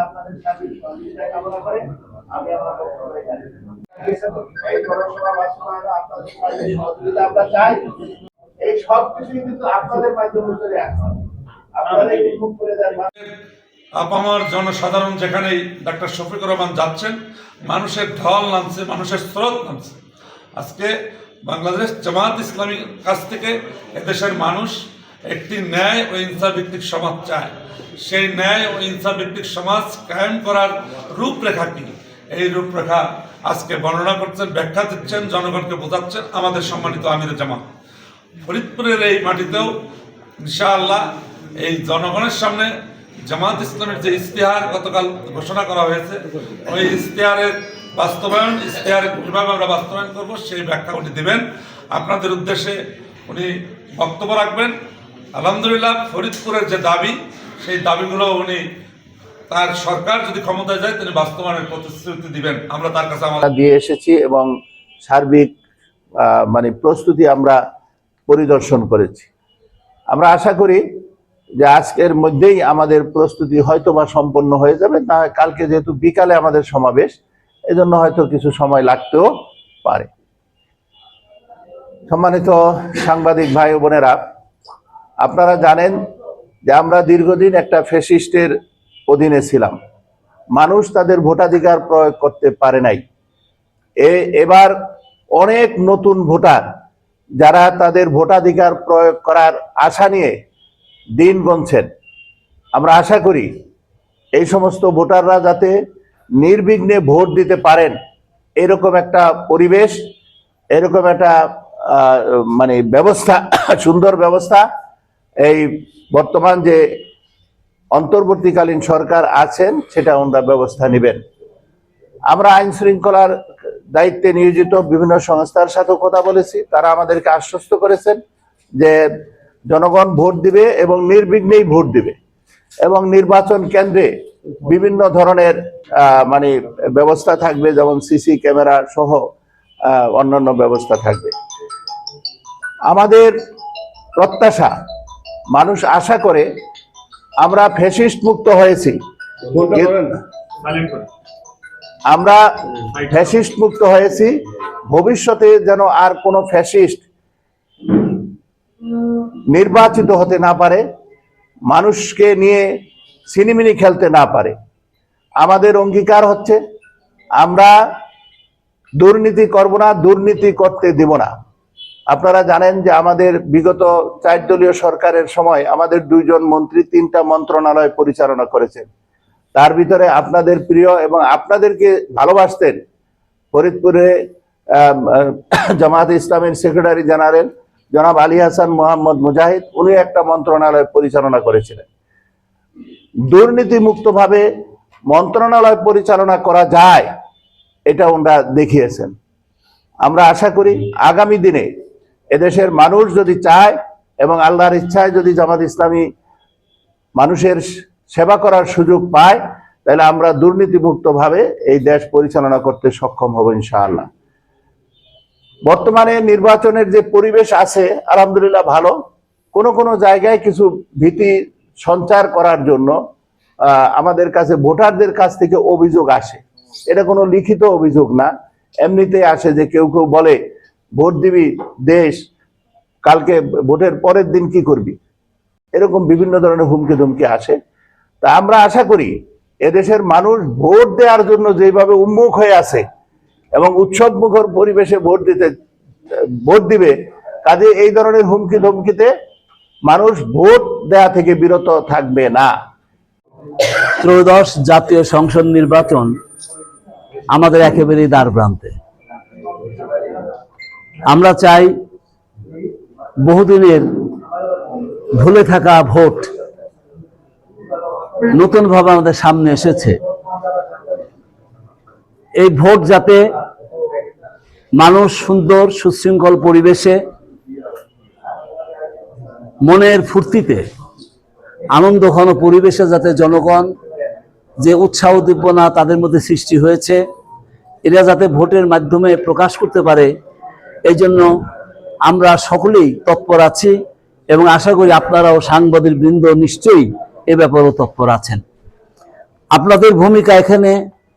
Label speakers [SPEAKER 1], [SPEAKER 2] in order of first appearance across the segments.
[SPEAKER 1] আপনাদের সার্বিক সহযোগিতা কামনা করে আমি আমার বক্তব্য এখানে আমরা চাই এই সব কিছুই কিন্তু আপনাদের মাধ্যমে চলে আসছে। আপনাদের মুখ করে দেন
[SPEAKER 2] আপামর জনসাধারণ যেখানেই ডাক্তার শফিকুর রহমান যাচ্ছেন, মানুষের ঢল নামছে, মানুষের স্রোত নামছে। আজকে বাংলাদেশ জামাত ইসলামীর কাছ থেকে এদেশের মানুষ একটি ন্যায় ও ইনসাফ ভিত্তিক সমাজ চায়। সেই ন্যায় ও ইনসাফ ভিত্তিক সমাজ কায়েম করার রূপরেখা কি, এই রূপরেখা আজকে বর্ণনা করছেন, ব্যাখ্যা দিচ্ছেন, জনগণকে বোঝাচ্ছেন আমাদের সম্মানিত আমির জামাত। ফরিদপুরের এই মাটিতেও ইনশাআল্লাহ এই জনগণের সামনে জামাত ইসলামের যে ইশতেহার গতকাল ঘোষণা করা হয়েছে, ওই ইশতেহারের বাস্তবায়ন, ইশতেহারের কীভাবে আমরা বাস্তবায়ন করব সেই ব্যাখ্যা উনি দেবেন। আপনাদের উদ্দেশ্যে উনি বক্তব্য রাখবেন। আলহামদুলিল্লাহ, ফরিদপুরের যে দাবি, সেই দাবিগুলো উনি তার সরকার যদি ক্ষমতায় যায় তিনি বাস্তবায়নের প্রতিশ্রুতি দিবেন। আমরা তার কাছে আমরা
[SPEAKER 1] দিয়ে এসেছি এবং সার্বিক প্রস্তুতি আমরা পরিদর্শন করেছি। আমরা আশা করি যে আজকের মধ্যেই আমাদের প্রস্তুতি হয়তো বা সম্পন্ন হয়ে যাবে। না, কালকে যেহেতু বিকালে আমাদের সমাবেশ, এজন্য হয়তো কিছু সময় লাগতেও পারে। সম্মানিত সাংবাদিক ভাই ও বোনেরা, আপনারা জানেন যে আমরা দীর্ঘদিন একটা ফ্যাসিস্টের অধীনে ছিলাম। মানুষ তাদের ভোটাধিকার প্রয়োগ করতে পারে নাই। এবার অনেক নতুন ভোটার যারা তাদের ভোটাধিকার প্রয়োগ করার আশা নিয়ে দিন গুনছেন। আমরা আশা করি এই সমস্ত ভোটাররা যাতে নির্বিঘ্নে ভোট দিতে পারেন, এরকম একটা পরিবেশ, এরকম একটা ব্যবস্থা, সুন্দর ব্যবস্থা এই বর্তমান যে অন্তর্বর্তীকালীন সরকার আছেন সেটা ওনারা ব্যবস্থা নেবেন। আমরা আইন শৃঙ্খলার দায়িত্বে নিয়োজিত বিভিন্ন সংস্থার সাথে কথা বলেছি। তারা আমাদেরকে আশ্বস্ত করেছেন যে জনগণ ভোট দিবে এবং নির্বিঘ্নেই ভোট দিবে, এবং নির্বাচন কেন্দ্রে বিভিন্ন ধরনের ব্যবস্থা থাকবে, যেমন সিসি ক্যামেরা সহ অন্যান্য ব্যবস্থা থাকবে। আমাদের প্রত্যাশা, মানুষ আশা করে আমরা ফ্যাসিস্ট মুক্ত হয়েছি, আমরা ফ্যাসিস্ট মুক্ত হয়েছি। ভবিষ্যতে যেন আর কোনো ফ্যাসিস্ট নির্বাচিত হতে না পারে, মানুষকে নিয়ে সিনেমিনি খেলতে না পারে। আমাদের অঙ্গীকার হচ্ছে আমরা দুর্নীতি করব না, দুর্নীতি করতে দেব না। আপনারা জানেন যে আমাদের বিগত 4 দলীয় সরকারের সময় আমাদের 2 জন মন্ত্রী 3টা মন্ত্রণালয় পরিচালনা করেছেন। তার ভিতরে আপনাদের প্রিয় এবং আপনাদেরকে ভালোবাসতেন ফরিদপুরে জামাত ইসলামের সেক্রেটারি জেনারেল জনাব আলী হাসান মোহাম্মদ মুজাহিদ, উনি একটা মন্ত্রণালয় পরিচালনা করেছিলেন। দুর্নীতি মুক্তভাবে মন্ত্রণালয় পরিচালনা করা যায়, এটা ওনারা দেখিয়েছেন। আমরা আশা করি আগামী দিনে এদেশের মানুষ যদি চায় এবং আল্লাহর ইচ্ছায় যদি জামাত ইসলামী মানুষের সেবা করার সুযোগ পায়, তাহলে আমরা দুর্নীতিমুক্তভাবে এই দেশ পরিচালনা করতে সক্ষম হব ইনশাআল্লাহ। বর্তমানে নির্বাচনের যে পরিবেশ আছে আলহামদুলিল্লাহ ভালো। কোনো কোনো জায়গায় কিছু ভীতি সঞ্চার করার জন্য আমাদের কাছে ভোটারদের কাছ থেকে অভিযোগ আসে। এটা কোনো লিখিত অভিযোগ না, এমনিতেই আসে যে কেউ কেউ বলে ভোট দিবি দেশ, কালকে ভোটের পরের দিন কি করবি, এরকম বিভিন্ন ধরনের হুমকি ধুমকি আসে। তা আমরা আশা করি এদেশের মানুষ ভোট দেওয়ার জন্য যেভাবে উন্মুখ হয়ে আছে এবং উৎসব মুখর পরিবেশে ভোট দিবে, কাজে এই ধরনের হুমকি ধমকিতে মানুষ ভোট দেয়া থেকে বিরত থাকবে না।
[SPEAKER 3] ত্রয়োদশ জাতীয় সংসদ নির্বাচন আমাদের একেবারেই দ্বারপ্রান্তে। আমরা চাই বহুদিনের ভুলে থাকা ভোট নতুনভাবে আমাদের সামনে এসেছে। এই ভোট যাতে মানুষ সুন্দর সুশৃঙ্খল পরিবেশে মনের ফুর্তিতে আনন্দ ঘন পরিবেশে যাতে জনগণ যে উৎসাহ উদ্দীপনা তাদের মধ্যে সৃষ্টি হয়েছে, এরা যাতে ভোটের মাধ্যমে প্রকাশ করতে পারে, এই জন্য আমরা সকলেই তৎপর আছি এবং আশা করি আপনারাও সাংবাদিক বৃন্দ নিশ্চয়ই এ ব্যাপারেও তৎপর আছেন। আপনাদের ভূমিকা এখানে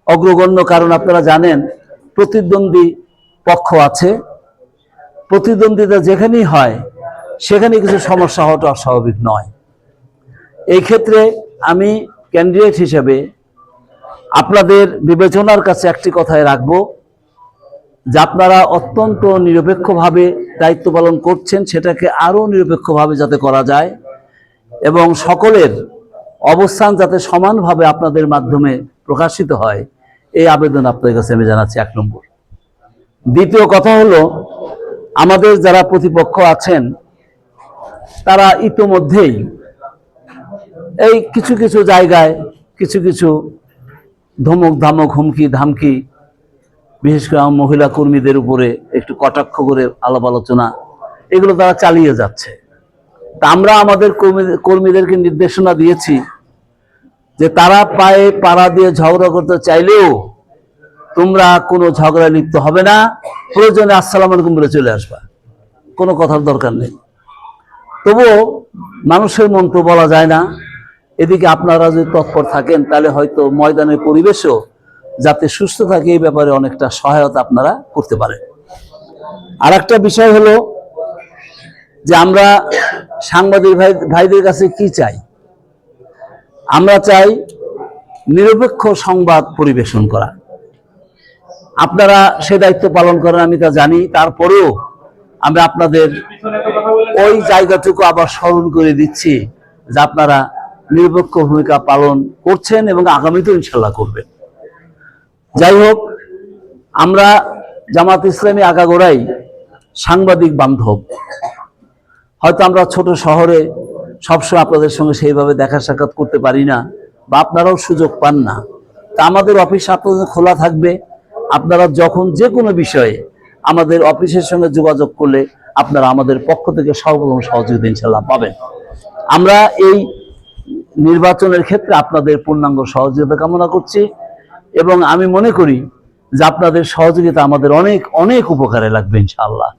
[SPEAKER 3] অগ্রগণ্য, কারণ আপনারা জানেন প্রতিদ্বন্দ্বী পক্ষ আছে, প্রতিদ্বন্দ্বিতা যেখানেই হয় সেখানে কিছু সমস্যা হওয়াটা অস্বাভাবিক নয়। এই ক্ষেত্রে আমি ক্যান্ডিডেট হিসেবে আপনাদের বিবেচনার কাছে একটি কথাই রাখব, যে আপনারা অত্যন্ত নিরপেক্ষভাবে দায়িত্ব পালন করছেন, সেটাকে আরও নিরপেক্ষভাবে যাতে করা যায় এবং সকলের অবস্থান যাতে সমানভাবে আপনাদের মাধ্যমে প্রকাশিত হয়, এই আবেদন আপনাদের কাছে আমি জানাচ্ছি 1 নম্বর। দ্বিতীয় কথা হলো, আমাদের যারা প্রতিপক্ষ আছেন তারা ইতোমধ্যেই এই কিছু কিছু জায়গায় কিছু কিছু ধমক ধামক, হুমকি ধামকি, বিশেষ করে মহিলা কর্মীদের উপরে একটু কটাক্ষ করে আলাপ আলোচনা, এগুলো তারা চালিয়ে যাচ্ছে। তা আমরা আমাদের কর্মীদেরকে নির্দেশনা দিয়েছি যে তারা পায়ে পাড়া দিয়ে ঝগড়া করতে চাইলেও তোমরা কোনো ঝগড়া লিপ্ত হবে না, প্রয়োজনে আসসালামু আলাইকুম বলে চলে আসবা, কোনো কথার দরকার নেই। তবুও মানুষের মন তো বলা যায় না, এদিকে আপনারা যদি তৎপর থাকেন তাহলে হয়তো ময়দানের পরিবেশও যাতে সুস্থ থাকে এই ব্যাপারে অনেকটা সহায়তা আপনারা করতে পারেন। আর একটা বিষয় হলো যে আমরা সাংবাদিক ভাইদের কাছে কি চাই, আমরা চাই নিরপেক্ষ সংবাদ পরিবেশন করা। আপনারা সে দায়িত্ব পালন করেন আমি তা জানি, তারপরেও আমরা আপনাদের ওই জায়গাটুকু আবার স্মরণ করে দিচ্ছি যে আপনারা নিরপেক্ষ ভূমিকা পালন করছেন এবং আগামীতেও ইনশাল্লাহ করবেন। যাই হোক, আমরা জামাত ইসলামী আগাগোড়াই সাংবাদিক বান্ধব। হয়তো আমরা ছোট শহরে সবসময় আপনাদের সঙ্গে সেইভাবে দেখা সাক্ষাৎ করতে পারি না বা আপনারাও সুযোগ পান না, তা আমাদের অফিস আপনাদের খোলা থাকবে। আপনারা যখন যে কোনো বিষয়ে আমাদের অফিসের সঙ্গে যোগাযোগ করলে আপনারা আমাদের পক্ষ থেকে সর্বপ্রথম সহযোগিতা ইনশাল্লাহ পাবেন। আমরা এই নির্বাচনের ক্ষেত্রে আপনাদের পূর্ণাঙ্গ সহযোগিতা কামনা করছি এবং আমি মনে করি যে আপনাদের সহযোগিতা আমাদের অনেক অনেক উপকারে লাগবে ইনশাআল্লাহ।